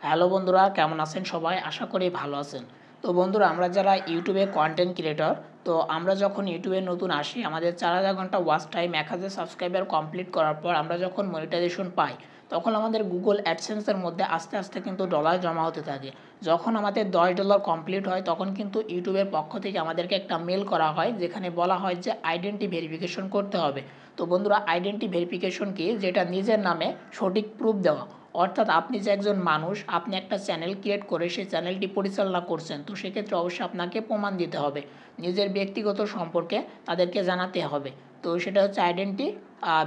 Hello বন্ধুরা, কেমন আছেন সবাই? আশা করি ভালো আছেন। তো বন্ধুরা, আমরা যারা ইউটিউবে কন্টেন্ট ক্রিয়েটর, তো আমরা যখন ইউটিউবে নতুন আসি, আমাদের 4000 ঘন্টা ওয়াচ টাইম, 1000 সাবস্ক্রাইবার কমপ্লিট করার পর আমরা যখন মনিটাইজেশন পাই, তখন আমাদের গুগল অ্যাডসেন্সের মধ্যে আস্তে আস্তে কিন্তু ডলার জমা হতে থাকে। যখন আমাদের $10 কমপ্লিট হয়, তখন কিন্তু ইউটিউবের পক্ষ থেকে আমাদেরকে একটা মেল করা হয়, যেখানে বলা হয় যে আইডেন্টি ভেরিফিকেশন করতে হবে। তো বন্ধুরা, আইডেন্টি ভেরিফিকেশন কি? যেটা নিজের নামে সঠিক প্রুফ দেওয়া। অর্থাৎ আপনি যে একজন মানুষ, আপনি একটা চ্যানেল ক্রিয়েট করে সেই চ্যানেলটি পরিচালনা করছেন, তো সেক্ষেত্রে অবশ্যই আপনাকে প্রমাণ দিতে হবে, নিজের ব্যক্তিগত সম্পর্কে তাদেরকে জানাতে হবে। তো সেটা হচ্ছে আইডেন্টি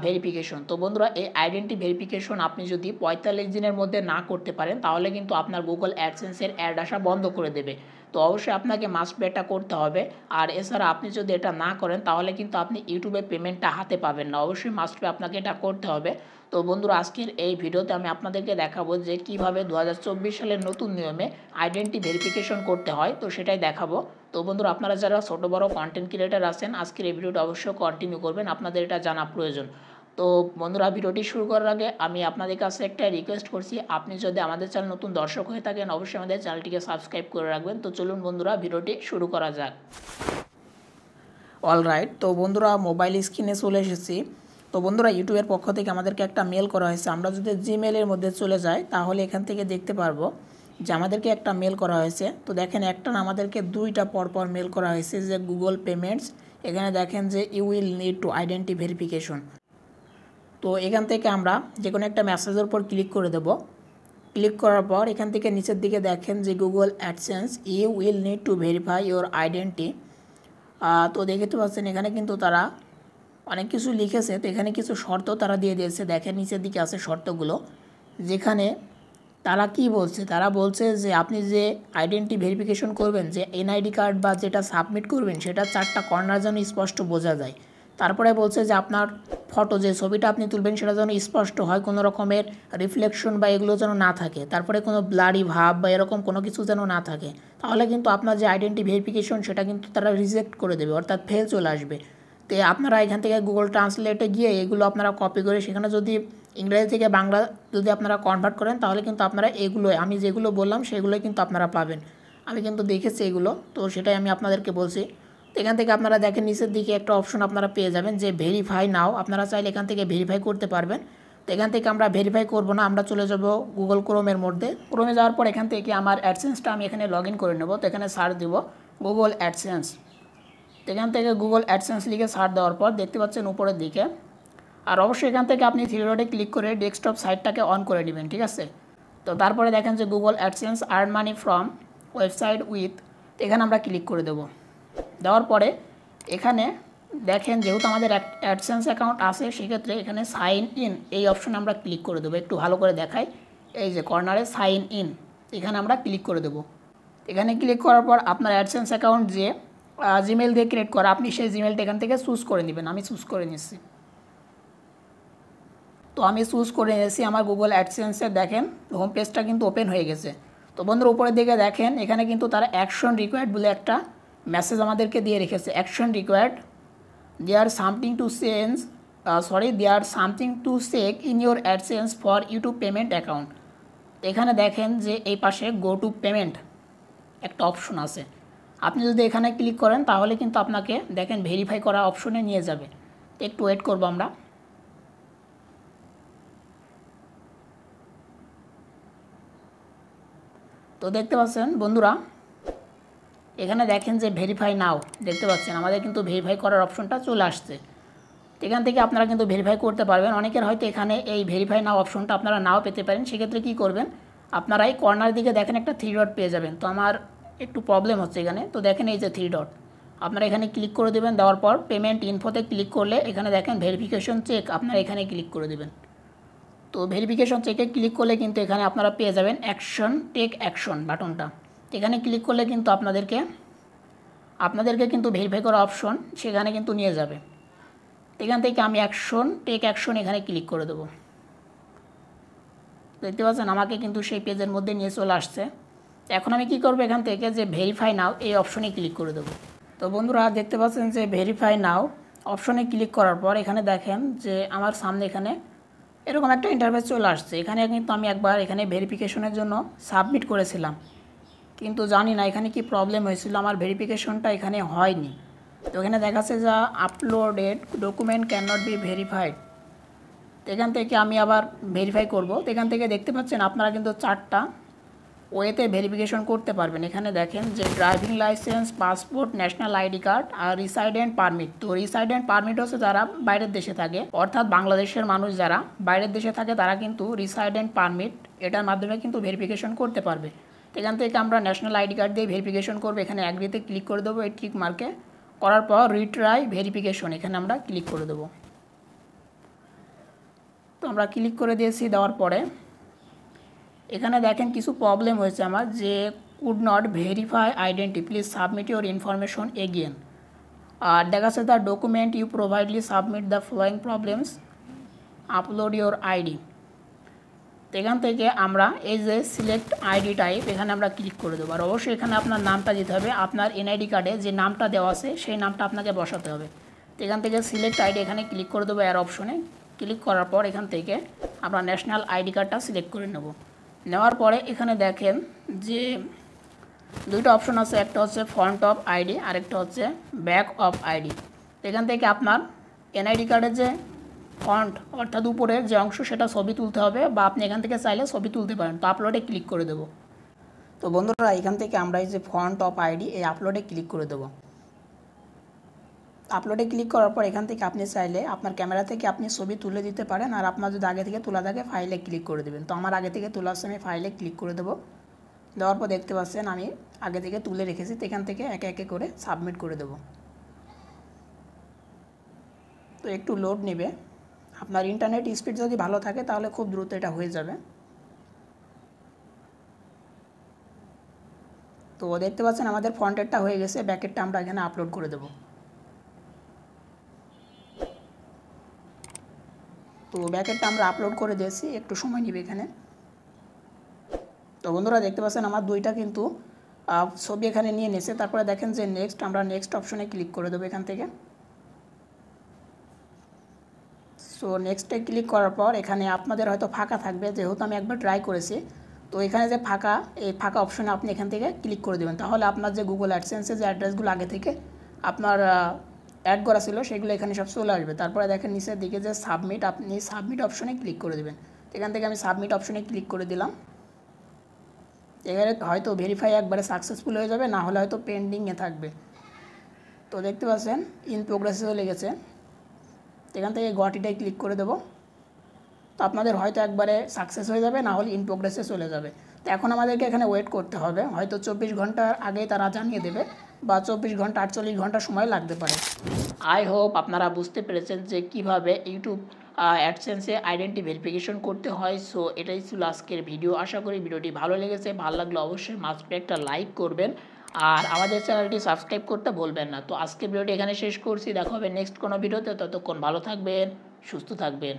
ভেরিফিকেশন। তো বন্ধুরা, এই আইডেন্টি ভেরিফিকেশন আপনি যদি 45 দিনের মধ্যে না করতে পারেন, তাহলে কিন্তু আপনার গুগল অ্যাডসেন্সের অ্যাড আসা বন্ধ করে দেবে। তো অবশ্যই আপনাকে মাস্ট বি এটা করতে হবে। আর এছাড়া আপনি যদি এটা না করেন, তাহলে কিন্তু আপনি ইউটিউবে পেমেন্টটা হাতে পাবেন না। অবশ্যই মাস্ট বি আপনাকে এটা করতে হবে। তো বন্ধুরা, আজকের এই ভিডিওতে আমি আপনাদেরকে দেখাবো যে কীভাবে 2024 সালের নতুন নিয়মে আইডেন্টি ভেরিফিকেশন করতে হয়, তো সেটাই দেখাবো। তো বন্ধুরা, আপনারা যারা ছোটো বড়ো কন্টেন্ট ক্রিয়েটার আছেন, আজকের এই ভিডিওটা অবশ্যই কন্টিনিউ করবেন, আপনাদের এটা জানা প্রয়োজন। তো বন্ধুরা, ভিডিওটি শুরু করার আগে আমি আপনাদের কাছে একটা রিকোয়েস্ট করছি, আপনি যদি আমাদের চ্যানেল নতুন দর্শক হয়ে থাকেন, অবশ্যই আমাদের চ্যানেলটিকে সাবস্ক্রাইব করে রাখবেন। তো চলুন বন্ধুরা, ভিডিওটি শুরু করা যাক। অলরাইট, তো বন্ধুরা, মোবাইল স্ক্রিনে চলে এসেছি। তো বন্ধুরা, ইউটিউবের পক্ষ থেকে আমাদেরকে একটা মেল করা হয়েছে। আমরা যদি জিমেলের মধ্যে চলে যাই, তাহলে এখান থেকে দেখতে পারবো যে আমাদেরকে একটা মেল করা হয়েছে। তো দেখেন, একটা না, আমাদেরকে দুইটা পরপর মেল করা হয়েছে যে গুগল পেমেন্টস। এখানে দেখেন যে you will need to identity verification. তো এখান থেকে আমরা যে কোনো একটা মেসেজের উপর ক্লিক করে দেব। ক্লিক করার পর এখান থেকে নিচের দিকে দেখেন যে Google AdSense you will need to verify your identity. তো দেখতে পাচ্ছেন এখানে কিন্তু তারা অনেক কিছু লিখেছে। তো এখানে কিছু শর্ত তারা দিয়ে দিয়েছে, দেখেন নিচের দিকে আছে শর্তগুলো, যেখানে তারা কি বলছে। তারা বলছে যে আপনি যে আইডেন্টি ভেরিফিকেশন করবেন, যে এনআইডি কার্ড বা যেটা সাবমিট করবেন, সেটা 4টা কর্নার যেন স্পষ্ট বোঝা যায়। তারপরে বলছে যে আপনার ফটো, যে ছবিটা আপনি তুলবেন, সেটা যেন স্পষ্ট হয়, কোনো রকমের রিফ্লেকশন বা এগুলো যেন না থাকে। তারপরে কোনো ব্লারি ভাব বা এরকম কোনো কিছু যেন না থাকে। তাহলে কিন্তু আপনার যে আইডেন্টি ভেরিফিকেশন, সেটা কিন্তু তারা রিজেক্ট করে দেবে, অর্থাৎ ফেল চলে আসবে। তো আপনারা এখান থেকে গুগল ট্রান্সলেটে গিয়ে এগুলো আপনারা কপি করে সেখানে যদি ইংরেজি থেকে বাংলা যদি আপনারা কনভার্ট করেন, তাহলে কিন্তু আপনারা এগুলো, আমি যেগুলো বললাম সেগুলোই কিন্তু আপনারা পাবেন। আমি কিন্তু দেখেছি এগুলো, তো সেটাই আমি আপনাদেরকে বলছি। তো এখান থেকে আপনারা দেখেন নিচের দিকে একটা অপশন আপনারা পেয়ে যাবেন যে ভেরিফাই নাও। আপনারা চাইলে এখান থেকে ভেরিফাই করতে পারবেন। তো এখান থেকে আমরা ভেরিফাই করব না, আমরা চলে যাব গুগল ক্রোমের মধ্যে। ক্রোমে যাওয়ার পর এখান থেকে আমার অ্যাডসেন্সটা আমি এখানে লগ ইন করে নেব। তো এখানে সার্চ দিব গুগল অ্যাডসেন্স। এখান থেকে গুগল অ্যাডসেন্স লিখে সার্চ দেওয়ার পর দেখতে পাচ্ছেন উপরের দিকে। আর অবশ্যই এখান থেকে আপনি থ্রি ডটে ক্লিক করে ডেস্কটপ সাইটটাকে অন করে নেবেন, ঠিক আছে। তো তারপরে দেখেন যে Google AdSense earn money from website with, এখানে আমরা ক্লিক করে দেব। দেওয়ার পরে এখানে দেখেন যেহেতু আমাদের অ্যাডসেন্স অ্যাকাউন্ট আছে, সেক্ষেত্রে এখানে সাইন ইন এই অপশনে আমরা ক্লিক করে দেবো। একটু ভালো করে দেখাই, এই যে কর্নারে সাইন ইন, এখানে আমরা ক্লিক করে দেবো। এখানে ক্লিক করার পর আপনার অ্যাডসেন্স অ্যাকাউন্ট যে জিমেল দিয়ে ক্রিয়েট করা, আপনি সেই জিমেলটা এখান থেকে চুজ করে নেবেন। আমি চুজ করে নিচ্ছি। তো আমি চুজ করে নিয়েছি। আমার গুগল অ্যাডসেন্সের দেখেন হোম পেজটা কিন্তু ওপেন হয়ে গেছে। তো বন্ধুরা, উপরের দিকে দেখেন এখানে কিন্তু তারা অ্যাকশন রিকোয়ার্ড বলে একটা মেসেজ আমাদেরকে দিয়ে রেখেছে। Action required, there something to change there something to check in your AdSense for YouTube payment account. এখানে দেখেন যে এই পাশে গো টু পেমেন্ট একটা অপশন আছে। আপনি যদি এখানে ক্লিক করেন, তাহলে কিন্তু আপনাকে দেখেন ভেরিফাই করা অপশনে নিয়ে যাবে। একটু ওয়েট করবো আমরা। তো দেখতে পাচ্ছেন বন্ধুরা, এখানে দেখেন যে ভেরিফাই নাও, দেখতে পাচ্ছেন আমাদের কিন্তু ভেরিফাই করার অপশনটা চলে আসছে। এখান থেকে আপনারা কিন্তু ভেরিফাই করতে পারবেন। অনেকের হয়তো এখানে এই ভেরিফাই নাও অপশনটা আপনারা নাও পেতে পারেন। সেক্ষেত্রে কী করবেন, আপনারা এই কর্নার দিকে দেখেন একটা থ্রি ডট পেয়ে যাবেন। তো আমার একটু প্রবলেম হচ্ছে এখানে। তো দেখেন এই যে থ্রি ডট, আপনারা এখানে ক্লিক করে দেবেন। দেওয়ার পর পেমেন্ট ইনফোতে ক্লিক করলে এখানে দেখেন ভেরিফিকেশন চেক, আপনারা এখানে ক্লিক করে দেবেন। তো ভেরিফিকেশন চেকে ক্লিক করলে কিন্তু এখানে আপনারা পেয়ে যাবেন অ্যাকশন টেক অ্যাকশন বাটনটা। এখানে ক্লিক করলে কিন্তু আপনাদেরকে কিন্তু ভেরিফাই করা অপশন সেখানে কিন্তু নিয়ে যাবে। এখান থেকে আমি অ্যাকশন টেক অ্যাকশন এখানে ক্লিক করে দেবো। দেখতে পাচ্ছেন আমাকে কিন্তু সেই পেজের মধ্যে নিয়ে চলে আসছে। এখন আমি কি করব, এখান থেকে যে ভেরিফাই নাও এই অপশনে ক্লিক করে দেবো। তো বন্ধুরা, দেখতে পাচ্ছেন যে ভেরিফাই নাও অপশনে ক্লিক করার পর এখানে দেখেন যে আমার সামনে এখানে এরকম একটা ইন্টারফেস চলে আসছে। এখানে কিন্তু আমি একবার এখানে ভেরিফিকেশনের জন্য সাবমিট করেছিলাম, কিন্তু জানি না এখানে কি প্রবলেম হয়েছিল, আমার ভেরিফিকেশনটা এখানে হয়নি। তো এখানে দেখাচ্ছে যে uploaded document can not be verified. তো এখান থেকে আমি আবার ভেরিফাই করব। তো এখান থেকে দেখতে পাচ্ছেন আপনারা কিন্তু 4টা ওয়েতে ভেরিফিকেশন করতে পারবেন। এখানে দেখেন যে driving licence, passport, national ID card আর রিসাইডেন্ট পারমিট। তো রিসাইডেন্ট পারমিট হচ্ছে যারা বাইরের দেশে থাকে, অর্থাৎ বাংলাদেশের মানুষ যারা বাইরের দেশে থাকে তারা কিন্তু রিসাইডেন্ট পারমিট এটার মাধ্যমে কিন্তু ভেরিফিকেশন করতে পারবে। তো এখান থেকে আমরা ন্যাশনাল আইডি কার্ড দিয়ে ভেরিফিকেশন করবো। এখানে অ্যাগ্রিতে ক্লিক করে দেবো, এই টিক মার্কে করার পর রিট্রাই ভেরিফিকেশন এখানে আমরা ক্লিক করে দেবো। তো আমরা ক্লিক করে দিয়েছি। দেওয়ার পরে এখানে দেখেন কিছু প্রবলেম হয়েছে আমার, যে could not verify identity, please submit your information again. আর দেখাচ্ছে the document you provided submit the following problems, upload your ID. তো এখান থেকে আমরা এই যে সিলেক্ট আইডি টাইপ এখানে আমরা ক্লিক করে দেবো। আর অবশ্যই এখানে আপনার নামটা দিতে হবে, আপনার এনআইডি কার্ডে যে নামটা দেওয়া আছে সেই নামটা আপনাকে বসাতে হবে। তো এখান থেকে সিলেক্ট আইডি এখানে ক্লিক করে দেবো। এর অপশনে ক্লিক করার পর এখান থেকে আমরা ন্যাশনাল আইডি কার্ডটা সিলেক্ট করে নেব। নেওয়ার পরে এখানে দেখেন যে দুইটা অপশন আছে, একটা হচ্ছে ফ্রন্ট অফ আইডি আর একটা হচ্ছে ব্যাক অফ আইডি। এখান থেকে আপনার এনআইডি কার্ডের যে ফ্রন্ট অর্থাৎ উপরের যে অংশ সেটা ছবি তুলতে হবে, বা আপনি এখান থেকে চাইলে ছবি তুলতে পারেন। তো আপলোডে ক্লিক করে দেবো। তো বন্ধুরা এখান থেকে আমরা এই যে ফ্রন্ট অফ আইডি এই আপলোডে ক্লিক করে দেবো। আপলোডে ক্লিক করার পর এখান থেকে আপনি চাইলে আপনার ক্যামেরা থেকে আপনি ছবি তুলে দিতে পারেন, আর আপনার যদি আগে থেকে তোলা থাকে ফাইলে ক্লিক করে দেবেন। তো আমার আগে থেকে তোলা আছে, আমি ফাইলে ক্লিক করে দেবো। দেওয়ার পর দেখতে পাচ্ছেন আমি আগে থেকে তুলে রেখেছি। তো এখান থেকে একে একে করে সাবমিট করে দেবো। তো একটু লোড নেবে। আপনার ইন্টারনেট স্পিড যদি ভালো থাকে তাহলে খুব দ্রুত এটা হয়ে যাবে। তো দেখতে পাচ্ছেন আমাদের ফ্রন্টেরটা হয়ে গেছে, ব্যাকেরটা আমরা এখানে আপলোড করে দেবো। তো ব্যাকেরটা আমরা আপলোড করে দিয়েছি, একটু সময় নেবে এখানে। তো বন্ধুরা দেখতে পাচ্ছেন আমার দুইটা কিন্তু ছবি এখানে নিয়ে নিয়েছে। তারপরে দেখেন যে নেক্সট, আমরা নেক্সট অপশনে ক্লিক করে দেবো এখান থেকে। সো নেক্সটে ক্লিক করার পর এখানে আপনাদের হয়তো ফাঁকা থাকবে, যেহেতু আমি একবার ট্রাই করেছি। তো এখানে যে ফাঁকা, এই ফাঁকা অপশনে আপনি এখান থেকে ক্লিক করে দেবেন। তাহলে আপনার যে গুগল অ্যাডসেন্সে যে অ্যাড্রেসগুলো আগে থেকে আপনার অ্যাড করা ছিল সেগুলো এখানে সব চলে আসবে। তারপরে দেখেন নিচের দিকে যে সাবমিট, আপনি সাবমিট অপশনে ক্লিক করে দেবেন। এখান থেকে আমি সাবমিট অপশনে ক্লিক করে দিলাম। এখানে হয়তো ভেরিফাই একবারে সাকসেসফুল হয়ে যাবে, না হলে হয়তো পেন্ডিংয়ে থাকবে। তো দেখতে পাচ্ছেন ইন প্রোগ্রেসে চলে গেছে। এখান থেকে গটিটাই ক্লিক করে দেবো। তো আপনাদের হয়তো একবারে সাকসেস হয়ে যাবে, না হলে ইন প্রোগ্রেসে চলে যাবে। তো এখন আমাদেরকে এখানে ওয়েট করতে হবে, হয়তো 24 ঘন্টার আগেই তারা জানিয়ে দেবে, বা 24 ঘন্টা 48 ঘন্টা সময় লাগতে পারে। আই হোপ আপনারা বুঝতে পেরেছেন যে কীভাবে ইউটিউব অ্যাডসেন্সে আইডেন্টি ভেরিফিকেশন করতে হয়। সো এটাই ছিল আজকের ভিডিও। আশা করি ভিডিওটি ভালো লেগেছে। ভালো লাগলে অবশ্যই মাস্ট একটা লাইক করবেন, আর আমাদের চ্যানেলটি সাবস্ক্রাইব করতে ভুলবেন না। তো আজকের ভিডিওটি এখানে শেষ করছি, দেখা হবে নেক্সট কোনো ভিডিওতে। ততক্ষণ ভালো থাকবেন, সুস্থ থাকবেন।